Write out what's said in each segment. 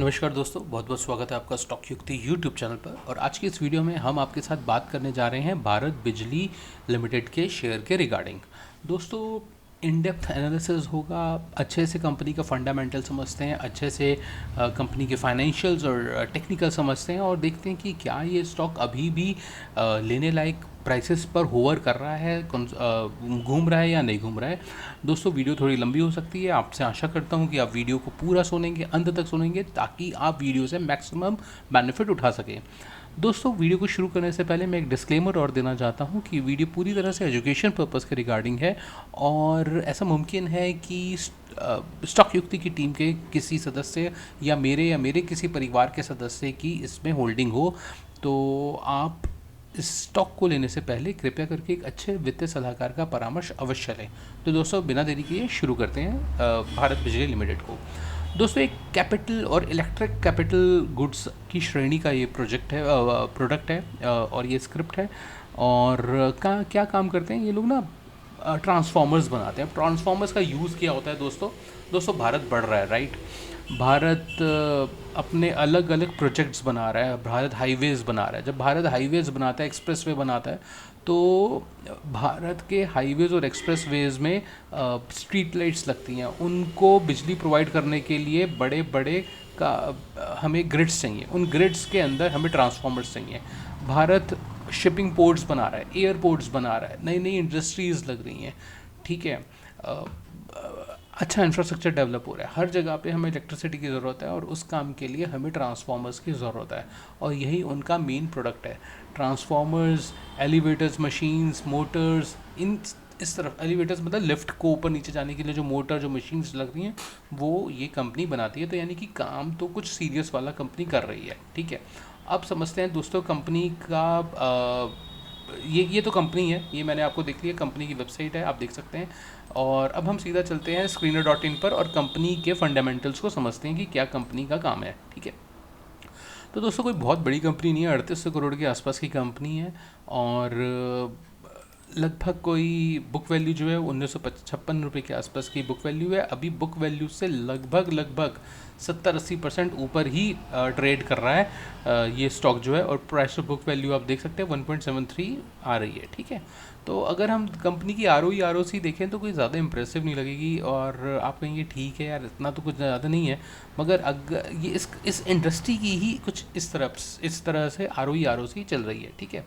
नमस्कार दोस्तों, बहुत बहुत स्वागत है आपका स्टॉक युक्ति यूट्यूब चैनल पर। और आज की इस वीडियो में हम आपके साथ बात करने जा रहे हैं भारत बिजली लिमिटेड के शेयर के रिगार्डिंग। दोस्तों, इन डेप्थ एनालिसिस होगा, अच्छे से कंपनी का फंडामेंटल समझते हैं, अच्छे से कंपनी के फाइनेंशियल्स और टेक्निकल समझते हैं और देखते हैं कि क्या ये स्टॉक अभी भी लेने लायक प्राइसेस पर होवर कर रहा है, घूम रहा है या नहीं घूम रहा है। दोस्तों, वीडियो थोड़ी लंबी हो सकती है, आपसे आशा करता हूँ कि आप वीडियो को पूरा सुनेंगे, अंत तक सुनेंगे, ताकि आप वीडियो से मैक्सिमम बेनिफिट उठा सकें। दोस्तों, वीडियो को शुरू करने से पहले मैं एक डिस्क्लेमर और देना चाहता हूँ कि वीडियो पूरी तरह से एजुकेशन पर्पस के रिगार्डिंग है और ऐसा मुमकिन है कि स्टॉक युक्ति की टीम के किसी सदस्य या मेरे किसी परिवार के सदस्य की इसमें होल्डिंग हो, तो आप इस स्टॉक को लेने से पहले कृपया करके एक अच्छे वित्तीय सलाहकार का परामर्श अवश्य लें। तो दोस्तों, बिना देरी किए शुरू करते हैं भारत बिजली लिमिटेड को। दोस्तों, एक कैपिटल और इलेक्ट्रिक कैपिटल गुड्स की श्रेणी का ये प्रोडक्ट है और ये स्क्रिप्ट है। और क्या काम करते हैं ये लोग ना, ट्रांसफॉर्मर्स बनाते हैं। ट्रांसफॉर्मर्स का यूज़ क्या होता है दोस्तों, भारत बढ़ रहा है, राइट। भारत अपने अलग अलग प्रोजेक्ट्स बना रहा है, भारत हाईवेज़ बना रहा है। जब भारत हाईवेज़ बनाता है, एक्सप्रेसवे बनाता है, तो भारत के हाईवेज़ और एक्सप्रेसवेज़ में स्ट्रीट लाइट्स लगती हैं। उनको बिजली प्रोवाइड करने के लिए बड़े बड़े का हमें ग्रिड्स चाहिए, उन ग्रिड्स के अंदर हमें ट्रांसफॉर्मर्स चाहिए। भारत शिपिंग पोर्ट्स बना रहा है, एयरपोर्ट्स बना रहा है, नई नई इंडस्ट्रीज़ लग रही हैं, ठीक है। अच्छा इंफ्रास्ट्रक्चर डेवलप हो रहा है, हर जगह पे हमें इलेक्ट्रिसिटी की ज़रूरत है और उस काम के लिए हमें ट्रांसफॉर्मर्स की ज़रूरत है और यही उनका मेन प्रोडक्ट है। ट्रांसफॉर्मर्स, एलिवेटर्स, मशीन्स, मोटर्स, इस तरफ एलिवेटर्स मतलब लिफ्ट को ऊपर नीचे जाने के लिए जो मोटर, जो मशीन्स लग रही हैं, वो ये कंपनी बनाती है। तो यानी कि काम तो कुछ सीरियस वाला कंपनी कर रही है, ठीक है। अब समझते हैं दोस्तों कंपनी का ये तो कंपनी है, ये मैंने आपको देख लिया, कंपनी की वेबसाइट है, आप देख सकते हैं। और अब हम सीधा चलते हैं screener.in पर और कंपनी के फंडामेंटल्स को समझते हैं कि क्या कंपनी का काम है, ठीक है। तो दोस्तों, कोई बहुत बड़ी कंपनी नहीं है, 3800 करोड़ के आसपास की कंपनी है और लगभग कोई बुक वैल्यू जो है 1956 रुपये के आसपास की बुक वैल्यू है। अभी बुक वैल्यू से लगभग 70-80% ऊपर ही ट्रेड कर रहा है ये स्टॉक जो है। और प्राइस टू बुक वैल्यू आप देख सकते हैं 1.73 आ रही है, ठीक है। तो अगर हम कंपनी की ROE देखें तो कोई ज़्यादा इंप्रेसिव नहीं लगेगी और आप कहेंगे ठीक है यार, इतना तो कुछ ज़्यादा नहीं है। मगर अगर ये इस इंडस्ट्री की ही कुछ इस तरह से ROE चल रही है, ठीक है।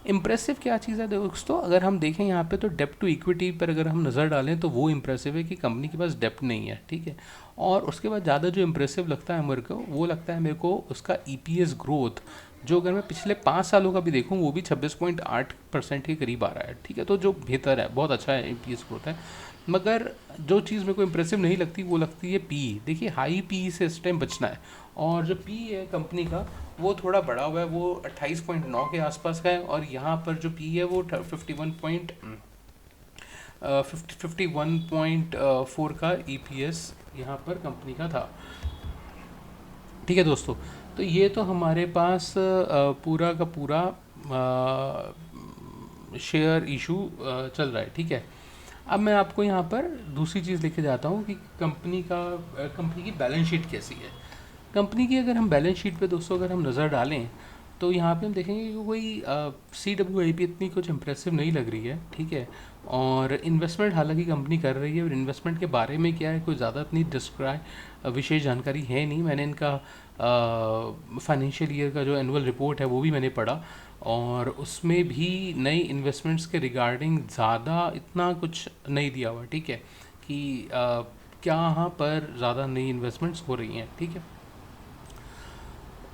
इम्प्रेसिव क्या चीज़ है दोस्तों, अगर हम देखें यहाँ पे तो डेप्ट टू इक्विटी पर अगर हम नज़र डालें तो वो इम्प्रेसिव है कि कंपनी के पास डेप्ट नहीं है, ठीक है। और उसके बाद ज़्यादा जो इम्प्रेसिव लगता है मेरे को, वो लगता है मेरे को उसका EPS ग्रोथ, जो अगर मैं पिछले 5 सालों का भी देखूँ वो भी 26.8% के करीब आ रहा है, ठीक है। तो जो बेहतर है, बहुत अच्छा है EPS ग्रोथ है। मगर जो चीज़ मेरे को इम्प्रेसिव नहीं लगती वो लगती है PE। देखिए, हाई PE से इस टाइम बचना है और जो PE है कंपनी का वो थोड़ा बड़ा हुआ है, वो 28.9 के आसपास का है और यहाँ पर जो PE है वो 51.4 का EPS यहाँ पर कंपनी का था, ठीक है दोस्तों। तो ये तो हमारे पास पूरा का पूरा शेयर इशू चल रहा है, ठीक है। अब मैं आपको यहाँ पर दूसरी चीज़ लेके जाता हूँ कि कंपनी की बैलेंस शीट कैसी है। कंपनी की अगर हम बैलेंस शीट पे दोस्तों अगर हम नज़र डालें तो यहाँ पे हम देखेंगे कि कोई CWIP इतनी कुछ इम्प्रेसिव नहीं लग रही है, ठीक है। और इन्वेस्टमेंट हालांकि कंपनी कर रही है और इन्वेस्टमेंट के बारे में क्या है, कोई ज़्यादा अपनी विशेष जानकारी है नहीं। मैंने इनका फाइनेंशियल ईयर का जो एनुअल रिपोर्ट है वो भी मैंने पढ़ा और उसमें भी नई इन्वेस्टमेंट्स के रिगार्डिंग ज़्यादा इतना कुछ नहीं दिया हुआ, ठीक है, कि क्या यहाँ पर ज़्यादा नई इन्वेस्टमेंट्स हो रही हैं, ठीक है।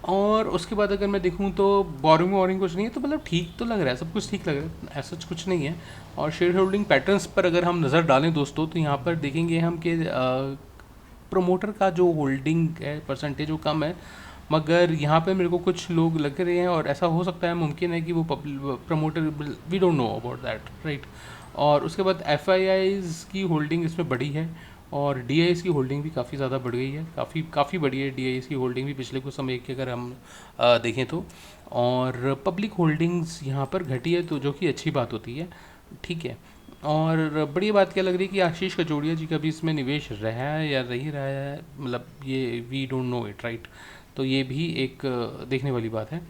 और उसके बाद अगर मैं देखूं तो बोरिंग कुछ नहीं है, तो मतलब ठीक तो लग रहा है, सब कुछ ठीक लग रहा है, ऐसा कुछ नहीं है। और शेयर होल्डिंग पैटर्न्स पर अगर हम नज़र डालें दोस्तों तो यहाँ पर देखेंगे हम कि प्रमोटर का जो होल्डिंग है परसेंटेज वो कम है, मगर यहाँ पे मेरे को कुछ लोग लग रहे हैं और ऐसा हो सकता है, मुमकिन है कि वो promoter, we don't know about that, right. और उसके बाद FIIs की होल्डिंग इसमें बढ़ी है और DIs की होल्डिंग भी काफ़ी ज़्यादा बढ़ गई है, काफ़ी बढ़ी है DIs की होल्डिंग भी पिछले कुछ समय की अगर हम देखें तो। और पब्लिक होल्डिंग्स यहाँ पर घटी है, तो जो कि अच्छी बात होती है, ठीक है। और बड़ी बात क्या लग रही है कि आशीष कचौड़िया जी का भी इसमें निवेश रहा है या नहीं रहा है, मतलब ये we don't know it, right. तो ये भी एक देखने वाली बात है,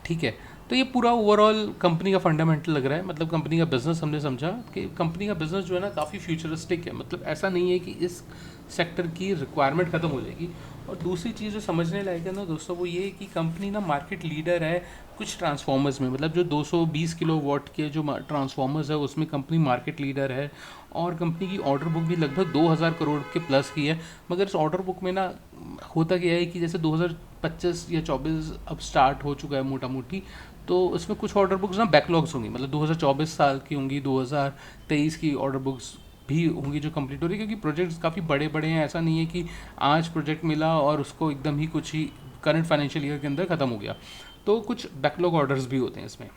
ठीक है। तो ये पूरा ओवरऑल कंपनी का फंडामेंटल लग रहा है, मतलब कंपनी का बिजनेस हमने समझा कि कंपनी का बिजनेस जो है ना काफ़ी फ्यूचरिस्टिक है, मतलब ऐसा नहीं है कि इस सेक्टर की रिक्वायरमेंट ख़त्म हो जाएगी। और दूसरी चीज़ जो समझने लायक है ना दोस्तों, वो ये है कि कंपनी ना मार्केट लीडर है कुछ ट्रांसफॉर्मर्स में, मतलब जो 220 किलो वॉट के जो ट्रांसफॉर्मर्स है उसमें कंपनी मार्केट लीडर है। और कंपनी की ऑर्डर बुक भी लगभग 2000 करोड़ के प्लस की है। मगर इस ऑर्डर बुक में ना होता क्या है कि जैसे 2025 या 24 अब स्टार्ट हो चुका है मोटा मोटी, तो उसमें कुछ ऑर्डर बुक्स ना बैकलॉग्स होंगी, मतलब 2024 साल की होंगी, 2023 की ऑर्डर बुक्स भी होंगी जो कंप्लीट हो रही है, क्योंकि प्रोजेक्ट्स काफ़ी बड़े बड़े हैं। ऐसा नहीं है कि आज प्रोजेक्ट मिला और उसको एकदम ही कुछ ही करंट फाइनेंशियल ईयर के अंदर ख़त्म हो गया, तो कुछ बैकलॉग ऑर्डर्स भी होते हैं इसमें,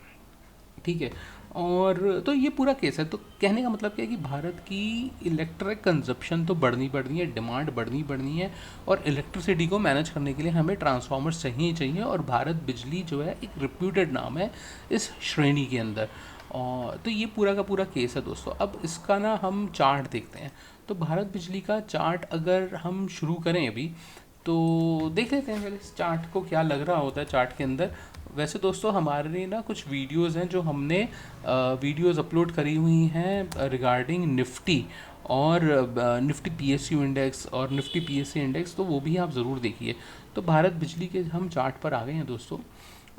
ठीक है। और तो ये पूरा केस है। तो कहने का मतलब क्या है कि भारत की इलेक्ट्रिक कंजप्शन तो बढ़नी है, डिमांड बढ़नी है, और इलेक्ट्रिसिटी को मैनेज करने के लिए हमें ट्रांसफार्मर्स चाहिए, और भारत बिजली जो है एक रिप्यूटेड नाम है इस श्रेणी के अंदर। और तो ये पूरा का पूरा केस है दोस्तों। अब इसका ना हम चार्ट देखते हैं। तो भारत बिजली का चार्ट अगर हम शुरू करें अभी, तो देख लेते हैं पहले इस चार्ट को क्या लग रहा होता है चार्ट के अंदर। वैसे दोस्तों हमारे ना कुछ वीडियोस हैं जो हमने वीडियोस अपलोड करी हुई हैं रिगार्डिंग निफ्टी और निफ्टी पीएसयू इंडेक्स और निफ्टी पीएससी इंडेक्स, तो वो भी आप ज़रूर देखिए। तो भारत बिजली के हम चार्ट पर आ गए हैं दोस्तों।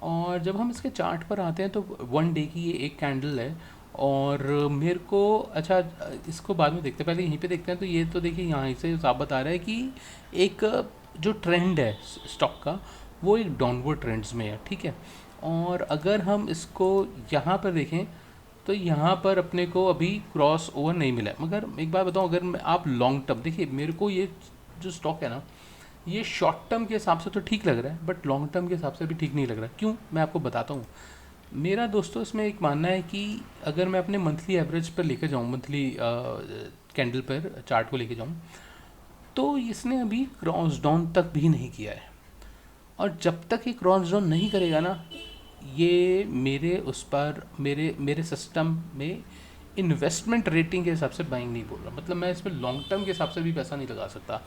और जब हम इसके चार्ट पर आते हैं तो 1 डे की ये एक कैंडल है। और मेरे को अच्छा, इसको बाद में देखते हैं, पहले यहीं पे देखते हैं। तो ये तो देखिए यहाँ से साबित आ रहा है कि एक जो ट्रेंड है स्टॉक का वो एक डाउनवर्ड ट्रेंड्स में है, ठीक है। और अगर हम इसको यहाँ पर देखें तो यहाँ पर अपने को अभी क्रॉस ओवर नहीं मिला है। मगर एक बात बताऊँ, अगर आप लॉन्ग टर्म देखिए, मेरे को ये जो स्टॉक है ना, ये शॉर्ट टर्म के हिसाब से तो ठीक लग रहा है, बट लॉन्ग टर्म के हिसाब से भी ठीक नहीं लग रहा। क्यों, मैं आपको बताता हूँ। मेरा दोस्तों इसमें एक मानना है कि अगर मैं अपने मंथली एवरेज पर लेकर जाऊँ, मंथली कैंडल पर चार्ट को लेकर जाऊँ, तो इसने अभी क्रॉस डाउन तक भी नहीं किया है। और जब तक ये क्रॉस डाउन नहीं करेगा ना, ये मेरे उस पर मेरे मेरे सिस्टम में इन्वेस्टमेंट रेटिंग के हिसाब से बाइंग नहीं बोल रहा, मतलब मैं इसमें लॉन्ग टर्म के हिसाब से भी पैसा नहीं लगा सकता।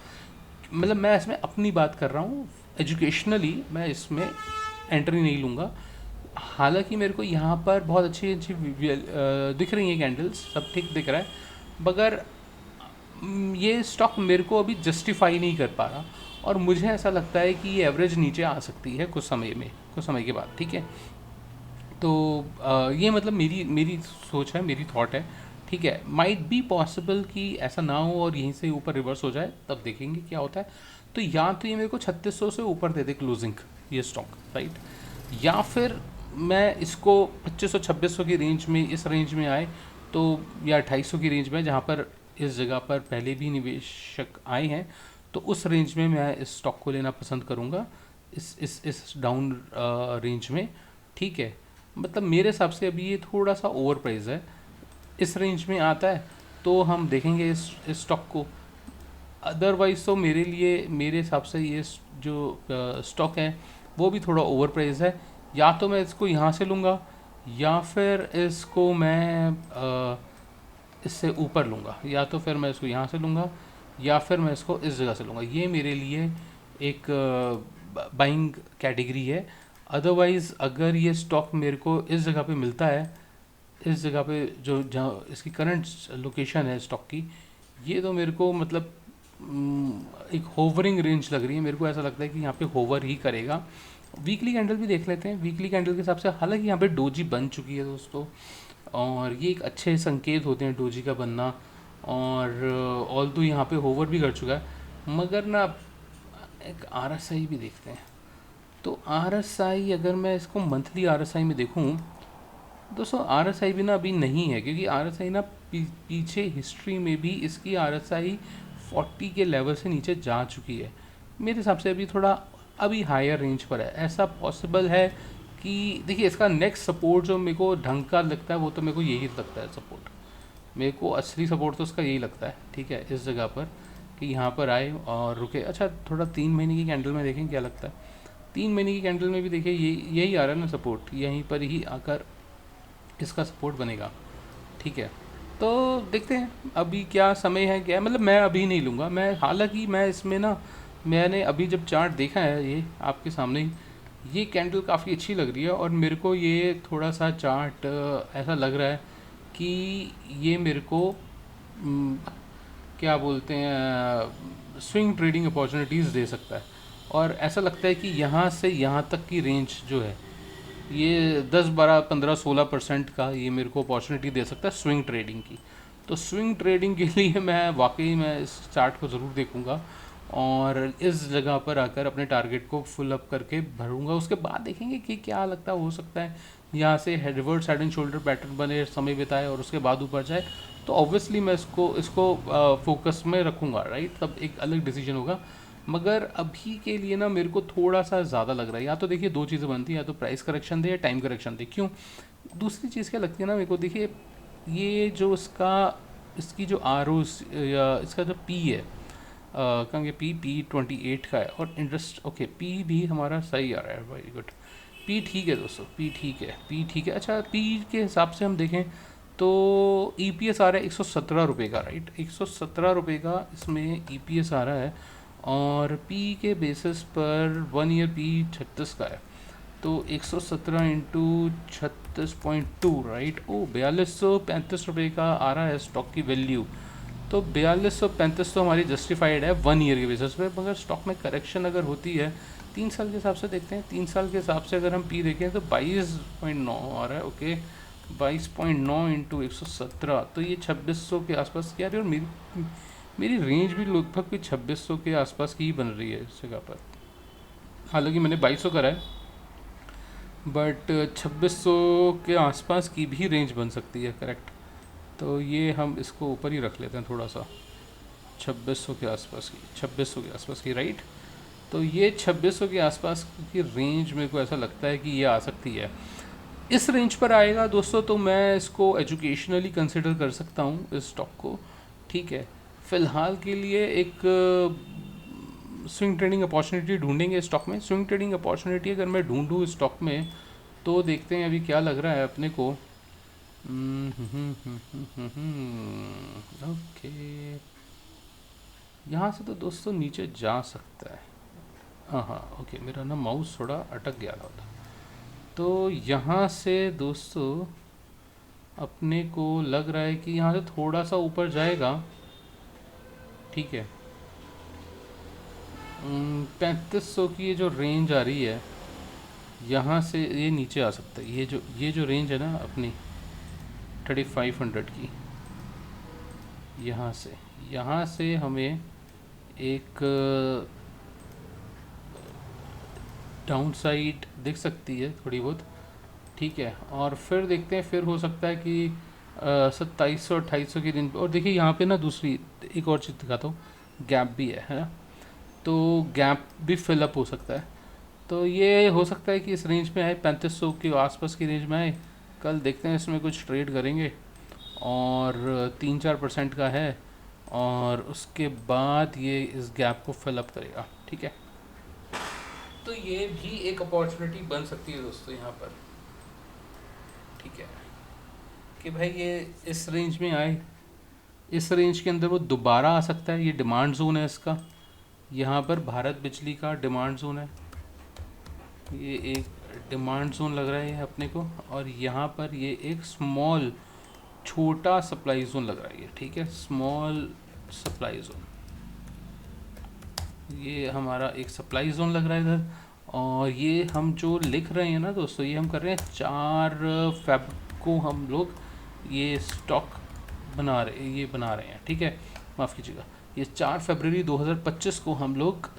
मतलब मैं इसमें अपनी बात कर रहा हूँ, एजुकेशनली मैं इसमें एंट्री नहीं लूँगा। हालांकि मेरे को यहाँ पर बहुत अच्छी अच्छी दिख रही हैं कैंडल्स, सब ठीक दिख रहा है, मगर ये स्टॉक मेरे को अभी जस्टिफाई नहीं कर पा रहा। और मुझे ऐसा लगता है कि ये एवरेज नीचे आ सकती है कुछ समय के बाद, ठीक है। तो ये मतलब मेरी मेरी सोच है, मेरी थॉट है, ठीक है। माइट बी पॉसिबल कि ऐसा ना हो और यहीं से ऊपर रिवर्स हो जाए, तब देखेंगे क्या होता है। तो या तो ये मेरे को 3600 से ऊपर दे दे क्लोजिंग ये स्टॉक, राइट, या फिर मैं इसको 2500-2600 की रेंज में, इस रेंज में आए तो, या 2800 की रेंज में, जहाँ पर इस जगह पर पहले भी निवेशक आए हैं, तो उस रेंज में मैं इस स्टॉक को लेना पसंद करूँगा, इस डाउन रेंज में, ठीक है। मतलब मेरे हिसाब से अभी ये थोड़ा सा ओवर प्राइस है। इस रेंज में आता है तो हम देखेंगे इस स्टॉक को। अदरवाइज़ तो मेरे लिए, मेरे हिसाब से ये जो स्टॉक है वो भी थोड़ा ओवर प्राइस है। या तो मैं इसको यहाँ से लूँगा, या फिर इसको मैं इससे ऊपर लूँगा, या तो फिर मैं इसको यहाँ से लूँगा, या फिर मैं इसको इस जगह से लूँगा। ये मेरे लिए एक बाइंग कैटेगरी है। अदरवाइज़ अगर ये स्टॉक मेरे को इस जगह पे मिलता है, इस जगह पे जो जहाँ इसकी करंट लोकेशन है स्टॉक की, ये तो मेरे को मतलब एक होवरिंग रेंज लग रही है। मेरे को ऐसा लगता है कि यहाँ पे होवर ही करेगा। वीकली कैंडल भी देख लेते हैं। वीकली कैंडल के हिसाब से हालांकि यहाँ पे डोजी बन चुकी है दोस्तों, और ये एक अच्छे संकेत होते हैं डोजी का बनना। और ऑल तो यहाँ पे होवर भी कर चुका है, मगर ना एक RSI भी देखते हैं। तो RSI, अगर मैं इसको मंथली RSI में देखूँ दोस्तों, RSI भी ना अभी नहीं है, क्योंकि RSI ना पीछे हिस्ट्री में भी इसकी RSI 40 के लेवल से नीचे जा चुकी है। मेरे हिसाब से अभी थोड़ा अभी हायर रेंज पर है। ऐसा पॉसिबल है कि देखिए इसका नेक्स्ट सपोर्ट जो मेरे को ढंग का लगता है वो तो मेरे को यही लगता है सपोर्ट, मेरे को असली सपोर्ट तो उसका यही लगता है, ठीक है, इस जगह पर कि यहाँ पर आए और रुके। अच्छा, थोड़ा 3 महीने की कैंडल में देखें क्या लगता है। 3 महीने की कैंडल में भी देखिए यही आ रहा है ना सपोर्ट, यहीं पर ही आकर इसका सपोर्ट बनेगा, ठीक है। तो देखते हैं अभी क्या समय है, क्या है, मतलब मैं अभी नहीं लूँगा मैं, हालांकि मैं इसमें ना, मैंने अभी जब चार्ट देखा है ये आपके सामने ही, ये कैंडल काफ़ी अच्छी लग रही है और मेरे को ये थोड़ा सा चार्ट ऐसा लग रहा है कि ये मेरे को हम्म, क्या बोलते हैं, स्विंग ट्रेडिंग अपॉर्चुनिटीज़ दे सकता है। और ऐसा लगता है कि यहाँ से यहाँ तक की रेंज जो है ये 10 12 15 16% का ये मेरे को अपॉर्चुनिटी दे सकता है स्विंग ट्रेडिंग की। तो स्विंग ट्रेडिंग के लिए मैं वाकई मैं इस चार्ट को ज़रूर देखूंगा और इस जगह पर आकर अपने टारगेट को फुल अप करके भरूंगा। उसके बाद देखेंगे कि क्या लगता हो सकता है यहाँ से reverse head and shoulder pattern बने, समय बिताए और उसके बाद ऊपर जाए। तो ऑब्वियसली मैं इसको इसको फोकस में रखूँगा, राइट, तब एक अलग डिसीजन होगा। मगर अभी के लिए ना मेरे को थोड़ा सा ज़्यादा लग रहा है, या तो देखिए दो चीज़ें बनती हैं, या तो प्राइस करेक्शन दे या टाइम करेक्शन दे। क्यों? दूसरी चीज़ क्या लगती है ना मेरे को, देखिए ये जो इसका, इसकी जो आर ओ या इसका जो पी है, कहेंगे P28 का है और इंटरेस्ट, ओके पी भी हमारा सही आ रहा है, वेरी गुड। पी ठीक है दोस्तों, पी ठीक है, पी ठीक है। अच्छा, पी के हिसाब से हम देखें तो EPS आ रहा है 117 रुपये का, राइट, 117 रुपये का इसमें EPS आ रहा है। और पी के बेसिस पर 1 ईयर पी 36 का है, तो 117 इंटू 36.2, राइट, ओ 4235 रुपये का आ रहा है स्टॉक की वैल्यू। तो 4235 तो हमारी जस्टिफाइड है 1 ईयर के बेसिस पे। मगर स्टॉक में करेक्शन अगर होती है 3 साल के हिसाब से देखते हैं, 3 साल के हिसाब से अगर हम पी देखें तो 22.9 आ रहा है, ओके 22.9 इंटू 117, तो ये 2600 के आसपास की आ रही है। और मेरी रेंज भी लगभग कोई 2600 के आसपास की ही बन रही है इस जगह पर। हालांकि मैंने 2200 करा है, बट 2600 के आसपास की भी रेंज बन सकती है, करेक्ट। तो ये हम इसको ऊपर ही रख लेते हैं थोड़ा सा, 2600 के आसपास की, 2600 के आसपास की, राइट। तो ये 2600 के आसपास की रेंज मेरे को ऐसा लगता है कि ये आ सकती है। इस रेंज पर आएगा दोस्तों तो मैं इसको एजुकेशनली कंसिडर कर सकता हूँ इस स्टॉक को, ठीक है। फ़िलहाल के लिए एक स्विंग ट्रेडिंग अपॉर्चुनिटी ढूंढेंगे स्टॉक में। स्विंग ट्रेडिंग अपॉर्चुनिटी अगर मैं ढूंढूँ स्टॉक में तो देखते हैं अभी क्या लग रहा है अपने को। ओके, यहाँ से तो दोस्तों नीचे जा सकता है। हाँ हाँ, ओके, मेरा ना माउस थोड़ा अटक गया था। तो यहाँ से दोस्तों अपने को लग रहा है कि यहाँ से थोड़ा सा ऊपर जाएगा, ठीक है। 3500 की ये जो रेंज आ रही है, यहाँ से ये नीचे आ सकता है। ये जो रेंज है ना अपनी 3500 की, यहाँ से हमें एक डाउन साइड दिख सकती है थोड़ी बहुत, ठीक है। और फिर देखते हैं, फिर हो सकता है कि 2700 2800 के दिन पे। और देखिए यहाँ पे ना दूसरी एक और चीज़ दिखाता हूँ, गैप भी है ना, तो गैप भी फिलअप हो सकता है। तो ये हो सकता है कि इस रेंज में आए, 3500 के आसपास की रेंज में आए। कल देखते हैं इसमें कुछ ट्रेड करेंगे और 3-4% का है, और उसके बाद ये इस गैप को फिलअप करेगा, ठीक है। तो ये भी एक अपॉर्चुनिटी बन सकती है दोस्तों यहाँ पर, ठीक है, कि भाई ये इस रेंज में आए, इस रेंज के अंदर वो दोबारा आ सकता है। ये डिमांड जोन है इसका, यहाँ पर भारत बिजली का डिमांड जोन है, ये एक डिमांड जोन लग रहा है अपने को। और यहाँ पर ये एक स्मॉल छोटा सप्लाई जोन लग रहा है, ये ठीक है, स्मॉल सप्लाई जोन, ये हमारा एक सप्लाई जोन लग रहा है इधर। और ये हम जो लिख रहे हैं ना दोस्तों, ये हम कर रहे हैं 4 फेब को हम लोग ये स्टॉक बना रहे हैं, ठीक है, माफ़ कीजिएगा, ये 4 फरवरी 2025 को हम लोग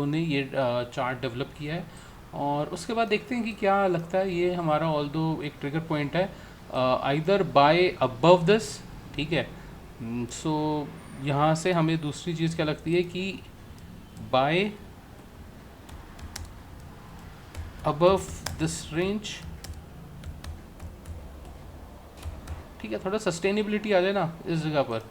ने ये चार्ट डेवलप किया है। और उसके बाद देखते हैं कि क्या लगता है। ये हमारा ऑल्दो एक ट्रिगर पॉइंट है, आइदर बाय अबव दिस, ठीक है। सो यहाँ से हमें दूसरी चीज़ क्या लगती है कि बाय अबव दिस रेंज, ठीक है, थोड़ा सस्टेनेबिलिटी आ जाए ना इस जगह पर,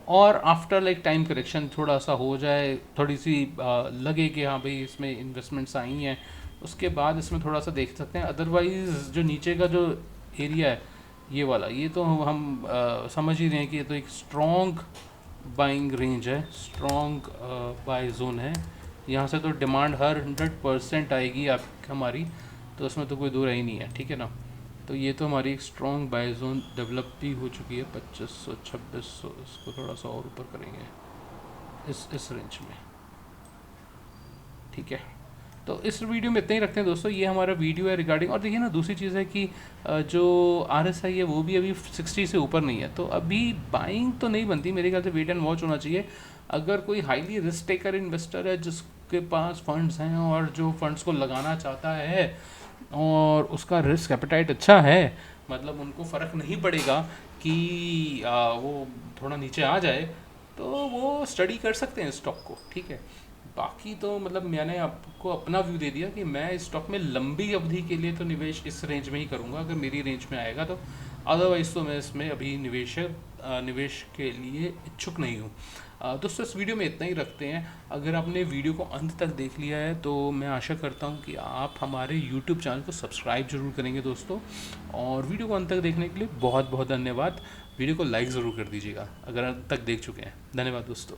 और आफ्टर लाइक टाइम करेक्शन थोड़ा सा हो जाए, थोड़ी सी लगे कि हाँ भाई इसमें इन्वेस्टमेंट्स आई हैं, उसके बाद इसमें थोड़ा सा देख सकते हैं। अदरवाइज़ जो नीचे का जो एरिया है ये वाला, ये तो हम समझ ही रहे हैं कि ये तो एक स्ट्रॉन्ग बाइंग रेंज है, स्ट्रॉन्ग बाय जोन है। यहाँ से तो डिमांड हर 100% आएगी आप हमारी, तो उसमें तो कोई दो ही नहीं है, ठीक है ना। तो ये तो हमारी एक स्ट्रॉन्ग बाय जोन डेवलप भी हो चुकी है। 2500 2600, इसको थोड़ा सा और ऊपर करेंगे इस रेंज में, ठीक है। तो इस वीडियो में इतना ही रखते हैं दोस्तों, ये हमारा वीडियो है रिगार्डिंग। और देखिए ना, दूसरी चीज़ है कि जो RSI है वो भी अभी 60 से ऊपर नहीं है, तो अभी बाइंग तो नहीं बनती मेरे ख्याल से, वेट एंड वॉच होना चाहिए। अगर कोई हाईली रिस्क टेकर इन्वेस्टर है जिसके पास फंड्स हैं और जो फंड्स को लगाना चाहता है और उसका रिस्क एपेटाइट अच्छा है, मतलब उनको फ़र्क नहीं पड़ेगा कि वो थोड़ा नीचे आ जाए, तो वो स्टडी कर सकते हैं स्टॉक को, ठीक है। बाकी तो मतलब मैंने आपको अपना व्यू दे दिया कि मैं इस स्टॉक में लंबी अवधि के लिए तो निवेश इस रेंज में ही करूँगा अगर मेरी रेंज में आएगा तो। अदरवाइज़ तो मैं इसमें अभी निवेश के लिए इच्छुक नहीं हूँ। दोस्तों इस वीडियो में इतना ही रखते हैं। अगर आपने वीडियो को अंत तक देख लिया है तो मैं आशा करता हूँ कि आप हमारे यूट्यूब चैनल को सब्सक्राइब जरूर करेंगे दोस्तों। और वीडियो को अंत तक देखने के लिए बहुत बहुत धन्यवाद। वीडियो को लाइक ज़रूर कर दीजिएगा अगर अंत तक देख चुके हैं। धन्यवाद दोस्तों।